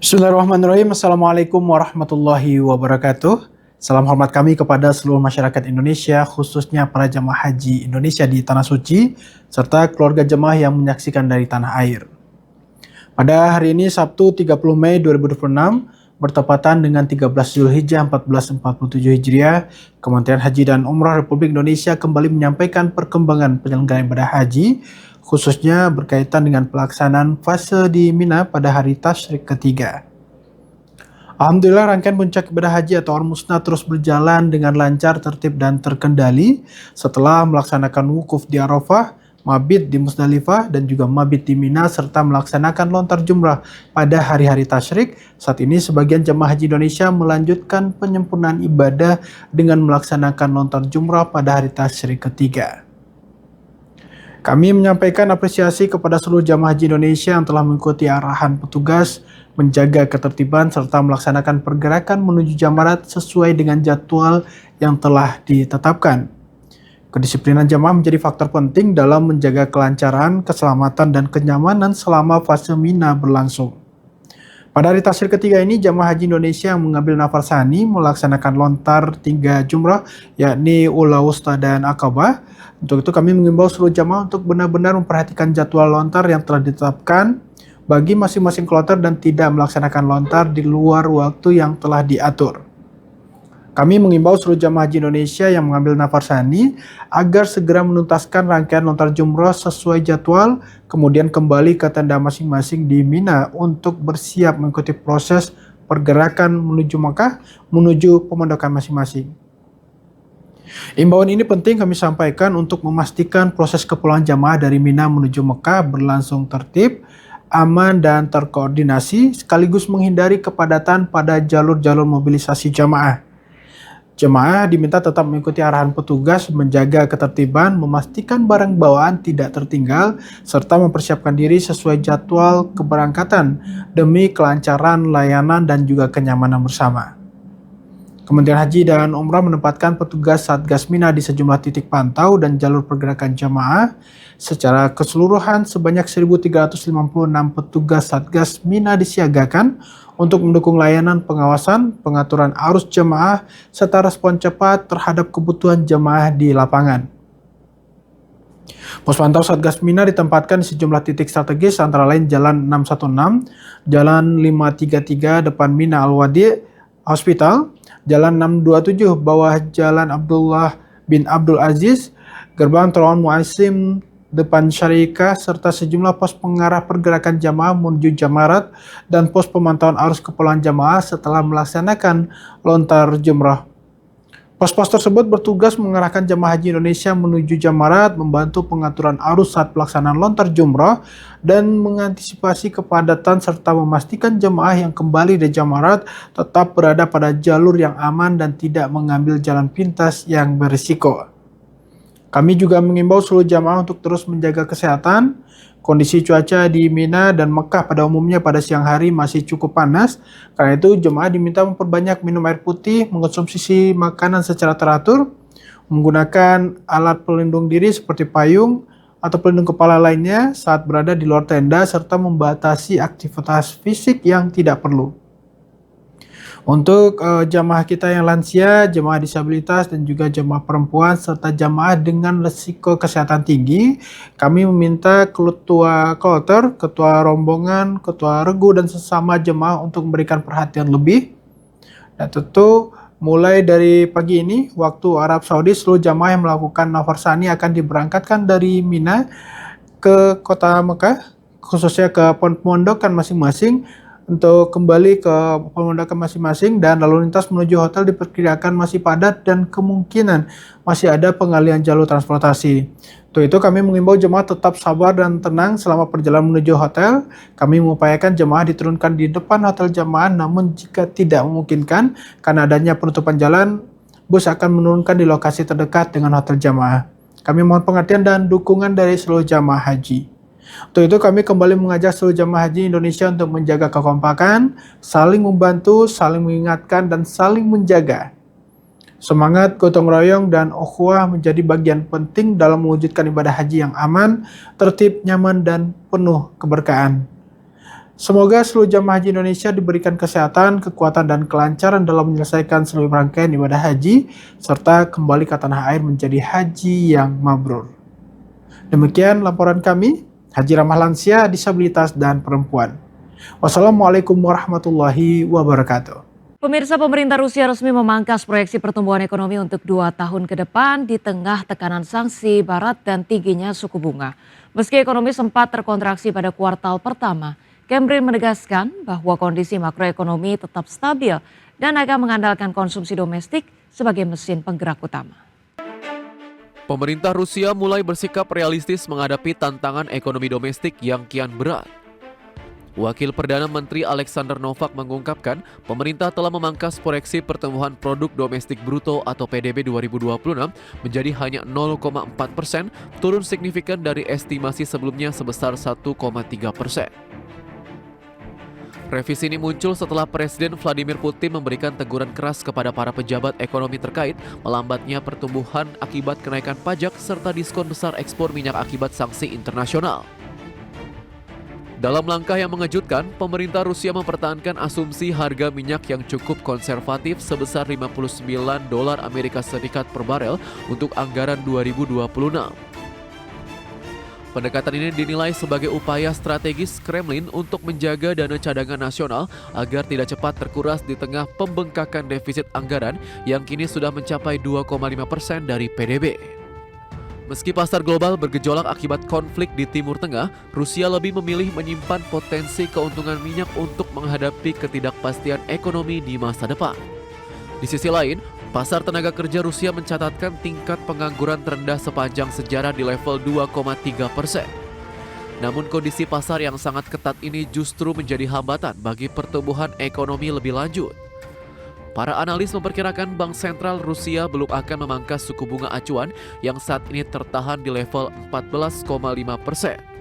Bismillahirrahmanirrahim. Assalamualaikum warahmatullahi wabarakatuh. Salam hormat kami kepada seluruh masyarakat Indonesia, khususnya para jemaah haji Indonesia di Tanah Suci, serta keluarga jemaah yang menyaksikan dari tanah air. Pada hari ini, Sabtu 30 Mei 2026, bertepatan dengan 13 Zulhijjah 1447 Hijriah, Kementerian Haji dan Umrah Republik Indonesia kembali menyampaikan perkembangan penyelenggaraan ibadah haji, khususnya berkaitan dengan pelaksanaan fase di Mina pada hari tasyrik ketiga. Alhamdulillah, rangkaian puncak ibadah haji atau Ar-Musna terus berjalan dengan lancar, tertib, dan terkendali setelah melaksanakan wukuf di Arafah, mabit di Musdalifah, dan juga mabit di Mina, serta melaksanakan lontar jumrah pada hari-hari tasyrik. Saat ini sebagian jemaah haji Indonesia melanjutkan penyempurnaan ibadah dengan melaksanakan lontar jumrah pada hari tasyrik ketiga. Kami menyampaikan apresiasi kepada seluruh jamaah haji Indonesia yang telah mengikuti arahan petugas, menjaga ketertiban, serta melaksanakan pergerakan menuju jamarat sesuai dengan jadwal yang telah ditetapkan. Kedisiplinan jamaah menjadi faktor penting dalam menjaga kelancaran, keselamatan, dan kenyamanan selama fase Mina berlangsung. Pada hari tasyrik ketiga ini, jamaah haji Indonesia yang mengambil nafar sani melaksanakan lontar 3 jumrah, yakni Ula Wusta dan Aqabah. Untuk itu kami mengimbau seluruh jamaah untuk benar-benar memperhatikan jadwal lontar yang telah ditetapkan bagi masing-masing kloter dan tidak melaksanakan lontar di luar waktu yang telah diatur. Kami mengimbau seluruh jamaah haji Indonesia yang mengambil nafar sani agar segera menuntaskan rangkaian lontar jumrah sesuai jadwal, kemudian kembali ke tenda masing-masing di Mina untuk bersiap mengikuti proses pergerakan menuju Makkah, menuju pemondokan masing-masing. Imbauan ini penting kami sampaikan untuk memastikan proses kepulangan jamaah dari Mina menuju Mekah berlangsung tertib, aman, dan terkoordinasi, sekaligus menghindari kepadatan pada jalur-jalur mobilisasi jamaah. Jemaah diminta tetap mengikuti arahan petugas, menjaga ketertiban, memastikan barang bawaan tidak tertinggal, serta mempersiapkan diri sesuai jadwal keberangkatan demi kelancaran layanan dan juga kenyamanan bersama. Kementerian Haji dan Umrah menempatkan petugas Satgas Mina di sejumlah titik pantau dan jalur pergerakan jemaah. Secara keseluruhan, sebanyak 1.356 petugas Satgas Mina disiagakan untuk mendukung layanan pengawasan, pengaturan arus jemaah, serta respon cepat terhadap kebutuhan jemaah di lapangan. Pos pantau Satgas Mina ditempatkan di sejumlah titik strategis antara lain Jalan 616, Jalan 533 depan Mina Al-Wadi Hospital, Jalan 627 bawah Jalan Abdullah bin Abdul Aziz, Gerbang Terowongan Muasim depan Syarikah, serta sejumlah pos pengarah pergerakan jamaah menuju jamarat dan pos pemantauan arus kepulangan jamaah setelah melaksanakan lontar jumrah. Pos-pos tersebut bertugas mengarahkan jamaah haji Indonesia menuju jamarat, membantu pengaturan arus saat pelaksanaan lontar jumrah, dan mengantisipasi kepadatan serta memastikan jamaah yang kembali dari jamarat tetap berada pada jalur yang aman dan tidak mengambil jalan pintas yang berisiko. Kami juga mengimbau seluruh jamaah untuk terus menjaga kesehatan. Kondisi cuaca di Mina dan Mekah pada umumnya pada siang hari masih cukup panas. Karena itu jemaah diminta memperbanyak minum air putih, mengkonsumsi makanan secara teratur, menggunakan alat pelindung diri seperti payung atau pelindung kepala lainnya saat berada di luar tenda, serta membatasi aktivitas fisik yang tidak perlu. Untuk jamaah kita yang lansia, jamaah disabilitas, dan juga jamaah perempuan, serta jamaah dengan risiko kesehatan tinggi, kami meminta ketua kloter, ketua rombongan, ketua regu, dan sesama jemaah untuk memberikan perhatian lebih. Dan tentu mulai dari pagi ini, waktu Arab Saudi, seluruh jamaah yang melakukan nafar sani akan diberangkatkan dari Mina ke kota Mekah, khususnya ke pemondokan masing-masing, untuk kembali ke pemondokan masing-masing, dan lalu lintas menuju hotel diperkirakan masih padat dan kemungkinan masih ada pengalihan jalur transportasi. Untuk itu kami mengimbau jemaah tetap sabar dan tenang selama perjalanan menuju hotel. Kami mengupayakan jemaah diturunkan di depan hotel jemaah, namun jika tidak memungkinkan karena adanya penutupan jalan, bus akan menurunkan di lokasi terdekat dengan hotel jemaah. Kami mohon pengertian dan dukungan dari seluruh jemaah haji. Untuk itu kami kembali mengajak seluruh jamaah haji Indonesia untuk menjaga kekompakan, saling membantu, saling mengingatkan, dan saling menjaga. Semangat gotong royong dan ukhuwah menjadi bagian penting dalam mewujudkan ibadah haji yang aman, tertib, nyaman, dan penuh keberkahan. Semoga seluruh jamaah haji Indonesia diberikan kesehatan, kekuatan, dan kelancaran dalam menyelesaikan seluruh rangkaian ibadah haji, serta kembali ke tanah air menjadi haji yang mabrur. Demikian laporan kami, Haji Ramah Lansia, Disabilitas, dan Perempuan. Wassalamualaikum warahmatullahi wabarakatuh. Pemirsa, pemerintah Rusia resmi memangkas proyeksi pertumbuhan ekonomi untuk 2 tahun ke depan di tengah tekanan sanksi Barat dan tingginya suku bunga. Meski ekonomi sempat terkontraksi pada kuartal pertama, Kremlin menegaskan bahwa kondisi makroekonomi tetap stabil dan akan mengandalkan konsumsi domestik sebagai mesin penggerak utama. Pemerintah Rusia mulai bersikap realistis menghadapi tantangan ekonomi domestik yang kian berat. Wakil Perdana Menteri Alexander Novak mengungkapkan pemerintah telah memangkas proyeksi pertumbuhan produk domestik bruto atau PDB 2026 menjadi hanya 0,4%, turun signifikan dari estimasi sebelumnya sebesar 1,3%. Revisi ini muncul setelah Presiden Vladimir Putin memberikan teguran keras kepada para pejabat ekonomi terkait melambatnya pertumbuhan akibat kenaikan pajak serta diskon besar ekspor minyak akibat sanksi internasional. Dalam langkah yang mengejutkan, pemerintah Rusia mempertahankan asumsi harga minyak yang cukup konservatif sebesar $59 Amerika Serikat per barel untuk anggaran 2026. Pendekatan ini dinilai sebagai upaya strategis Kremlin untuk menjaga dana cadangan nasional agar tidak cepat terkuras di tengah pembengkakan defisit anggaran yang kini sudah mencapai 2,5% dari PDB. Meski pasar global bergejolak akibat konflik di Timur Tengah, Rusia lebih memilih menyimpan potensi keuntungan minyak untuk menghadapi ketidakpastian ekonomi di masa depan. Di sisi lain, pasar tenaga kerja Rusia mencatatkan tingkat pengangguran terendah sepanjang sejarah di level 2,3%. Namun kondisi pasar yang sangat ketat ini justru menjadi hambatan bagi pertumbuhan ekonomi lebih lanjut. Para analis memperkirakan Bank Sentral Rusia belum akan memangkas suku bunga acuan yang saat ini tertahan di level 14,5%.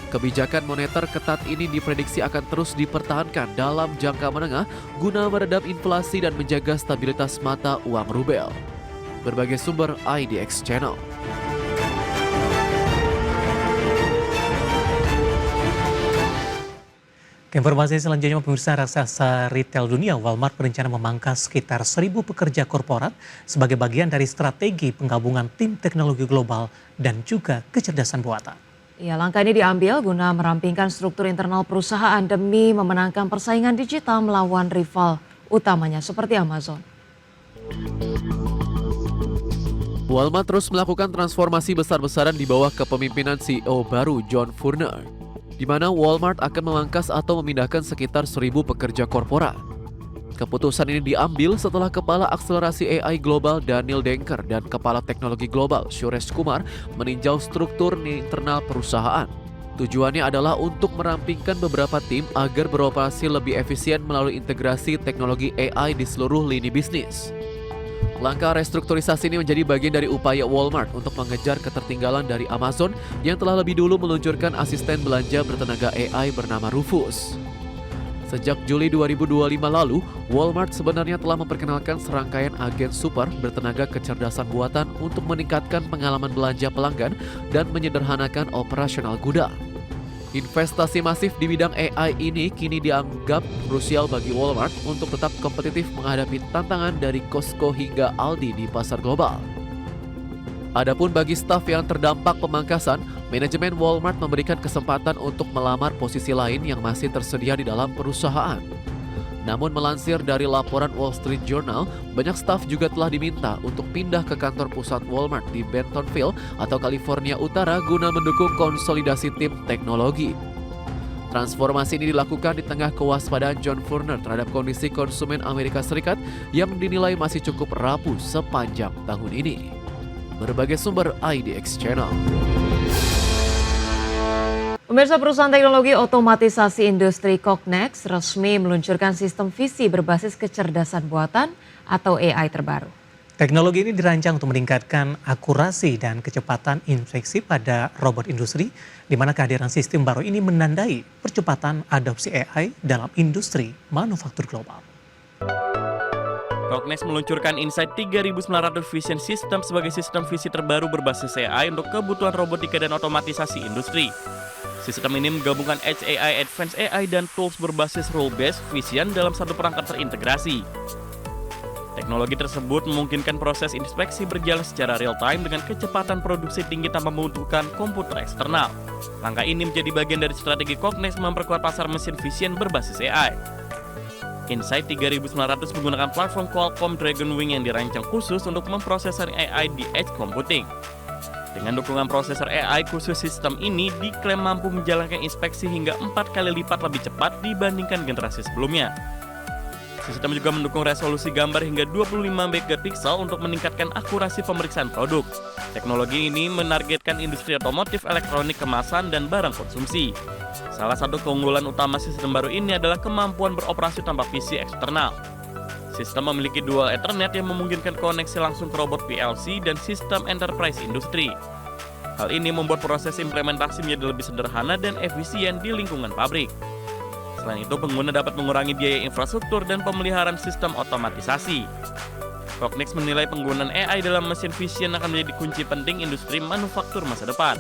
Kebijakan moneter ketat ini diprediksi akan terus dipertahankan dalam jangka menengah guna meredam inflasi dan menjaga stabilitas mata uang rubel. Berbagai sumber IDX Channel. Informasi selanjutnya, pemirsa, raksasa retail dunia Walmart berencana memangkas sekitar 1.000 pekerja korporat sebagai bagian dari strategi penggabungan tim teknologi global dan juga kecerdasan buatan. Ya, langkah ini diambil guna merampingkan struktur internal perusahaan demi memenangkan persaingan digital melawan rival utamanya seperti Amazon. Walmart terus melakukan transformasi besar-besaran di bawah kepemimpinan CEO baru John Furner, di mana Walmart akan memangkas atau memindahkan sekitar 1.000 pekerja korporat. Keputusan ini diambil setelah Kepala Akselerasi AI Global Daniel Denker dan Kepala Teknologi Global Suresh Kumar meninjau struktur internal perusahaan. Tujuannya adalah untuk merampingkan beberapa tim agar beroperasi lebih efisien melalui integrasi teknologi AI di seluruh lini bisnis. Langkah restrukturisasi ini menjadi bagian dari upaya Walmart untuk mengejar ketertinggalan dari Amazon yang telah lebih dulu meluncurkan asisten belanja bertenaga AI bernama Rufus. Sejak Juli 2025 lalu, Walmart sebenarnya telah memperkenalkan serangkaian agen super bertenaga kecerdasan buatan untuk meningkatkan pengalaman belanja pelanggan dan menyederhanakan operasional gudang. Investasi masif di bidang AI ini kini dianggap krusial bagi Walmart untuk tetap kompetitif menghadapi tantangan dari Costco hingga Aldi di pasar global. Adapun bagi staf yang terdampak pemangkasan, manajemen Walmart memberikan kesempatan untuk melamar posisi lain yang masih tersedia di dalam perusahaan. Namun melansir dari laporan Wall Street Journal, banyak staf juga telah diminta untuk pindah ke kantor pusat Walmart di Bentonville atau California Utara guna mendukung konsolidasi tim teknologi. Transformasi ini dilakukan di tengah kewaspadaan John Furner terhadap kondisi konsumen Amerika Serikat yang dinilai masih cukup rapuh sepanjang tahun ini. Berbagai sumber IDX Channel. Pemirsa, perusahaan teknologi otomatisasi industri Cognex resmi meluncurkan sistem visi berbasis kecerdasan buatan atau AI terbaru. Teknologi ini dirancang untuk meningkatkan akurasi dan kecepatan inspeksi pada robot industri, di mana kehadiran sistem baru ini menandai percepatan adopsi AI dalam industri manufaktur global. Cognex meluncurkan Insight 3900 Vision System sebagai sistem visi terbaru berbasis AI untuk kebutuhan robotika dan otomatisasi industri. Sistem ini menggabungkan Edge AI, Advanced AI, dan tools berbasis role-based vision dalam satu perangkat terintegrasi. Teknologi tersebut memungkinkan proses inspeksi berjalan secara real-time dengan kecepatan produksi tinggi tanpa membutuhkan komputer eksternal. Langkah ini menjadi bagian dari strategi Cognex memperkuat pasar mesin vision berbasis AI. Insight 3900 menggunakan platform Qualcomm Dragonwing yang dirancang khusus untuk memprosesor AI di edge computing. Dengan dukungan prosesor AI khusus, sistem ini diklaim mampu menjalankan inspeksi hingga 4 kali lipat lebih cepat dibandingkan generasi sebelumnya. Sistem juga mendukung resolusi gambar hingga 25 megapiksel untuk meningkatkan akurasi pemeriksaan produk. Teknologi ini menargetkan industri otomotif, elektronik, kemasan, dan barang konsumsi. Salah satu keunggulan utama sistem baru ini adalah kemampuan beroperasi tanpa PC eksternal. Sistem memiliki dual Ethernet yang memungkinkan koneksi langsung ke robot PLC dan sistem enterprise industri. Hal ini membuat proses implementasi menjadi lebih sederhana dan efisien di lingkungan pabrik. Selain itu, pengguna dapat mengurangi biaya infrastruktur dan pemeliharaan sistem otomatisasi. Cognex menilai penggunaan AI dalam mesin vision akan menjadi kunci penting industri manufaktur masa depan.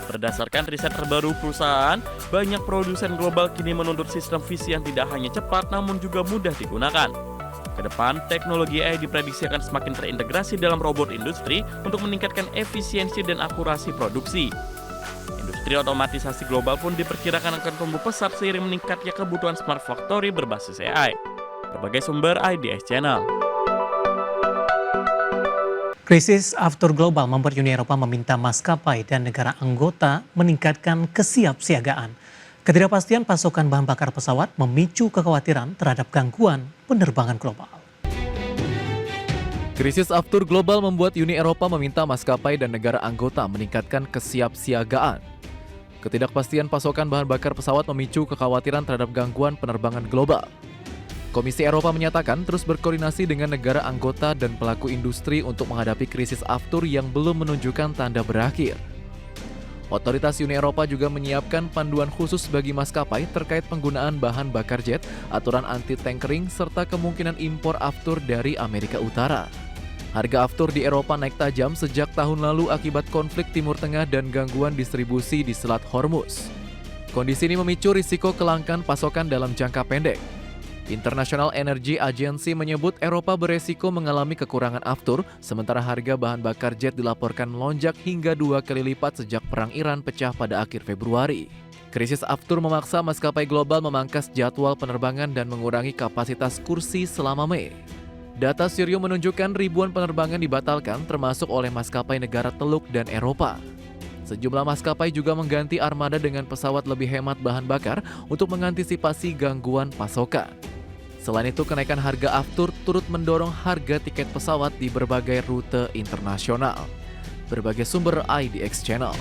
Berdasarkan riset terbaru perusahaan, banyak produsen global kini menuntut sistem visi yang tidak hanya cepat namun juga mudah digunakan. Kedepan, teknologi AI diprediksi akan semakin terintegrasi dalam robot industri untuk meningkatkan efisiensi dan akurasi produksi. Industri otomatisasi global pun diperkirakan akan tumbuh pesat seiring meningkatnya kebutuhan smart factory berbasis AI. Berbagai sumber IDX Channel. Krisis aftur global membuat Uni Eropa meminta maskapai dan negara anggota meningkatkan kesiapsiagaan. Ketidakpastian pasokan bahan bakar pesawat memicu kekhawatiran terhadap gangguan penerbangan global. Krisis aftur global membuat Uni Eropa meminta maskapai dan negara anggota meningkatkan kesiapsiagaan. Ketidakpastian pasokan bahan bakar pesawat memicu kekhawatiran terhadap gangguan penerbangan global. Komisi Eropa menyatakan terus berkoordinasi dengan negara anggota dan pelaku industri untuk menghadapi krisis aftur yang belum menunjukkan tanda berakhir. Otoritas Uni Eropa juga menyiapkan panduan khusus bagi maskapai terkait penggunaan bahan bakar jet, aturan anti-tankering, serta kemungkinan impor aftur dari Amerika Utara. Harga aftur di Eropa naik tajam sejak tahun lalu akibat konflik Timur Tengah dan gangguan distribusi di Selat Hormuz. Kondisi ini memicu risiko kelangkaan pasokan dalam jangka pendek. International Energy Agency menyebut Eropa beresiko mengalami kekurangan aftur, sementara harga bahan bakar jet dilaporkan melonjak hingga 2 kali lipat sejak perang Iran pecah pada akhir Februari. Krisis aftur memaksa maskapai global memangkas jadwal penerbangan dan mengurangi kapasitas kursi selama Mei. Data Sirio menunjukkan ribuan penerbangan dibatalkan, termasuk oleh maskapai negara Teluk dan Eropa. Sejumlah maskapai juga mengganti armada dengan pesawat lebih hemat bahan bakar untuk mengantisipasi gangguan pasokan. Selain itu, kenaikan harga aftur turut mendorong harga tiket pesawat di berbagai rute internasional. Berbagai sumber IDX Channel.